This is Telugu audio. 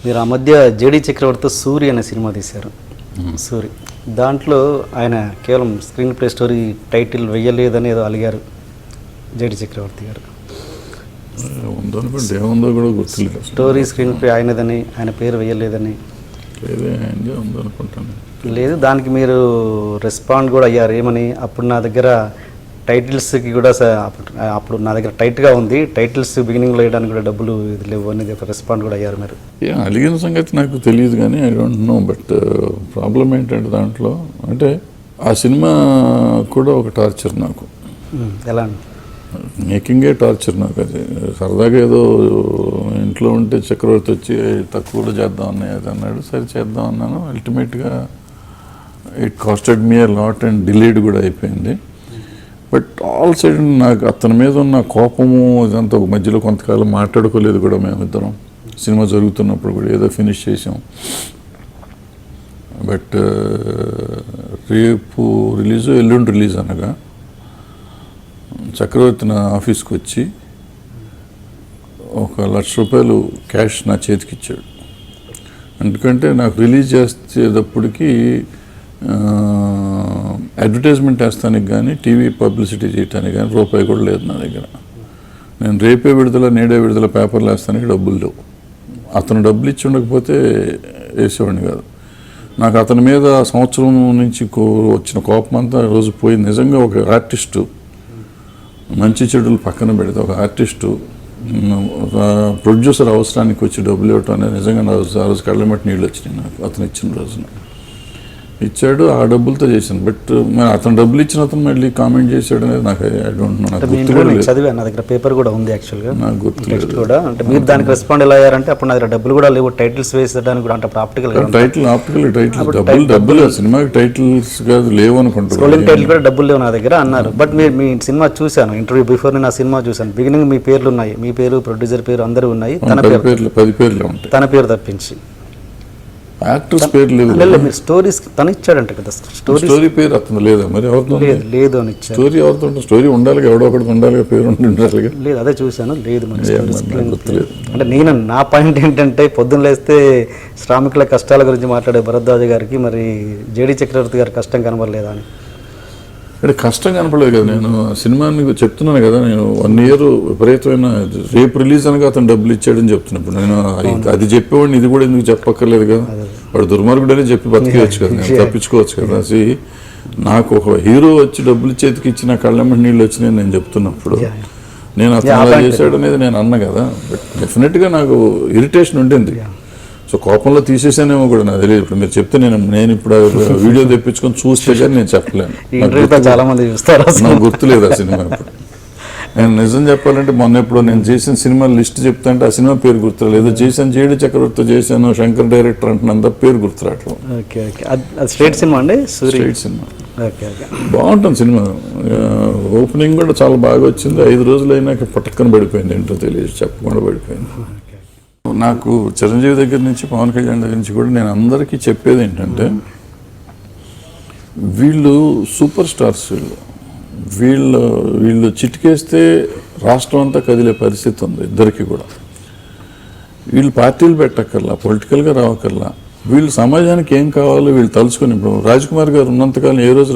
మీరు ఆ మధ్య జేడి చక్రవర్తితో సూరి అనే సినిమా తీశారు. సూరి దాంట్లో ఆయన కేవలం స్క్రీన్ ప్లే స్టోరీ టైటిల్ వేయలేదని ఏదో అలిగారు జేడి చక్రవర్తి గారు. ఏముందో కూడా గుర్తులేదు. స్టోరీ స్క్రీన్ ప్లే ఆయనదని, ఆయన పేరు వేయలేదని ఉందనుకుంటాను. లేదు, దానికి మీరు రెస్పాండ్ కూడా అయ్యారు. ఏమని, అప్పుడు నా దగ్గర టైటిల్స్కి కూడా అప్పుడు నా దగ్గర టైట్గా ఉంది, టైటిల్స్ బిగినింగ్లో వేయడానికి కూడా డబ్బులు ఇది లేవు అనేది రెస్పాండ్ కూడా అయ్యారు మీరు. అలిగిన సంగతి నాకు తెలియదు కానీ I don't know. But problem ఏంటంటే దాంట్లో అంటే ఆ సినిమా కూడా ఒక టార్చర్ నాకు. ఎలా మేకింగే టార్చర్ నాకు. అది సరదాగా ఏదో ఇంట్లో ఉంటే చక్రవర్తి వచ్చి తక్కువలో చేద్దాం అన్నది అన్నాడు, సరే చేద్దాం అన్నాను. అల్టిమేట్గా it costed me a lot and delayed కూడా అయిపోయింది. బట్ ఆల్ సైడ్ నాకు అతని మీద ఉన్న కోపము ఇదంతా ఒక మధ్యలో కొంతకాలం మాట్లాడుకోలేదు కూడా మేమిద్దరం. సినిమా జరుగుతున్నప్పుడు కూడా ఏదో ఫినిష్ చేసాం. బట్ రేపు రిలీజు ఎల్లుండి రిలీజ్ అనగా చక్రవర్తి నా ఆఫీస్కి వచ్చి ₹1,00,000 క్యాష్ నా చేతికి ఇచ్చాడు. ఎందుకంటే నాకు రిలీజ్ చేసేటప్పటికి అడ్వర్టైజ్మెంట్ వేస్తానికి కానీ టీవీ పబ్లిసిటీ చేయడానికి కానీ రూపాయి కూడా లేదు నా దగ్గర. నేను రేపే విడుదల నేడే విడుదల పేపర్లు వేస్తానికి డబ్బులు లేవు. అతను డబ్బులు ఇచ్చి ఉండకపోతే వేసేవాడిని కాదు. నాకు అతని మీద సంవత్సరం నుంచి వచ్చిన కోపం అంతా రోజు పోయింది. నిజంగా ఒక ఆర్టిస్టు మంచి చెడులు పక్కన పెడితే ఒక ఆర్టిస్టు ప్రొడ్యూసర్ అవసరానికి వచ్చి డబ్బులు ఇవ్వటం అనేది నిజంగా ఆ రోజు కళ్ళమట్టి నీళ్ళు వచ్చినాయి నాకు. అతను ఇచ్చిన రోజున ఇచ్చాడు, ఆ డబ్బులతో చేశాను. బట్ మరి అతను డబ్బులు ఇచ్చిన అతను మళ్ళీ కామెంట్ చేశాడు అనేది నాకు ఐ డోంట్ నో. నాకు చదివాను, నా దగ్గర పేపర్ కూడా ఉంది యాక్చువల్గా, నాకు గుర్తులేదు కూడా. అంటే మీరు దానికి రెస్పాండ్ ఎలా అయ్యారంటే అప్పుడు నా దగ్గర డబ్బులు కూడా లేవు, టైటిల్స్ వేసేయడానికి కూడా. అంటే ఆప్టికల్ డబ్బులు సినిమాకి టైటిల్స్ కాదు లేవు అనుకుంటాను. స్క్రోలింగ్ టైటిల్ కూడా డబ్బులు లేవు నా దగ్గర అన్నారు. బట్ మీరు మీ సినిమా చూశాను, ఇంటర్వ్యూ బిఫోర్ నేను ఆ సినిమా చూశాను. బిగినింగ్ మీ పేర్లు ఉన్నాయి, మీ పేరు, ప్రొడ్యూసర్ పేరు అందరూ ఉన్నాయి. తన పేరు 10 పేర్లు ఉంటాయి, తన పేరు తప్పించి. యాక్టర్స్ పేరు లేదు. మీరు స్టోరీస్ తను ఇచ్చాడంట కదా, స్టోరీ పేరు అతను లేదా? మరి ఎవరితో లేదు అని ఇచ్చారు. స్టోరీ ఎవరితో ఉంటుంది? స్టోరీ ఉండాలి, ఎవడో ఒకటి ఉండాలి, పేరు ఉండాలి. లేదు, అదే చూశాను, లేదు. మరి అంటే నేను నా పాయింట్ ఏంటంటే పొద్దున్న లేస్తే శ్రామికుల కష్టాల గురించి మాట్లాడే భరద్వాజ గారికి మరి జేడి చక్రవర్తి గారి కష్టం కనబడలేదా అని. అంటే కష్టం కనపడలేదు కదా. నేను సినిమా మీకు చెప్తున్నాను కదా, నేను 1 year విపరీతమైన రేపు రిలీజ్ అనగా అతను డబ్బులు ఇచ్చాడని చెప్తున్నప్పుడు నేను అది చెప్పేవాడిని, ఇది కూడా ఎందుకు చెప్పక్కర్లేదు కదా. వాడు దుర్మార్గుడనే చెప్పి బతికేయచ్చు కదా, నేను తప్పించుకోవచ్చు కదా. నాకు ఒక హీరో వచ్చి డబ్బులు చేతికి ఇచ్చిన కళ్ళెమ్మటి నీళ్ళు వచ్చినాయని నేను చెప్తున్నప్పుడు నేను అతను అలా చేశాడు అనేది నేను అన్నా కదా. బట్ డెఫినెట్గా నాకు ఇరిటేషన్ ఉండింది. సో కోపంలో తీసేసానేమో కూడా నాకు తెలియదు. ఇప్పుడు మీరు చెప్తే నేను ఇప్పుడు వీడియో తెప్పించుకొని చూస్తే కానీ నేను చెప్పలేను. చాలా మంది చూస్తారు, నాకు గుర్తులేదు ఆ సినిమా. ఇప్పుడు నేను నిజం చెప్పాలంటే మొన్న ఎప్పుడు నేను చేసిన సినిమా లిస్ట్ చెప్తాంటే ఆ సినిమా పేరు గుర్తురాలేదు. ఏదో చేశాను, జేడి చక్రవర్తితో చేశాను, శంకర్ డైరెక్టర్ అంటున్నంత పేరు గుర్తురావట్లేదు. స్ట్రైట్ సినిమా అండి, స్ట్రైట్ సినిమా బాగుంటుంది. సినిమా ఓపెనింగ్ కూడా చాలా బాగా వచ్చింది. 5 రోజులు అయినాక పట్టక్కన పడిపోయింది, ఏంటో తెలియదు, చెప్పకుండా పడిపోయింది. నాకు చిరంజీవి దగ్గర నుంచి పవన్ కళ్యాణ్ దగ్గర నుంచి కూడా నేను అందరికీ చెప్పేది ఏంటంటే, వీళ్ళు సూపర్ స్టార్స్. వీళ్ళు చిటికేస్తే రాష్ట్రం అంతా కదిలే పరిస్థితి ఉంది ఇద్దరికి కూడా. వీళ్ళు పార్టీలు పెట్టక్కర్లా, పొలిటికల్గా రావక్కర్లా. వీళ్ళు సమాజానికి ఏం కావాలో వీళ్ళు తలుచుకొని. ఇప్పుడు రాజ్ కుమార్ గారు ఉన్నంతకాలం ఏ రోజు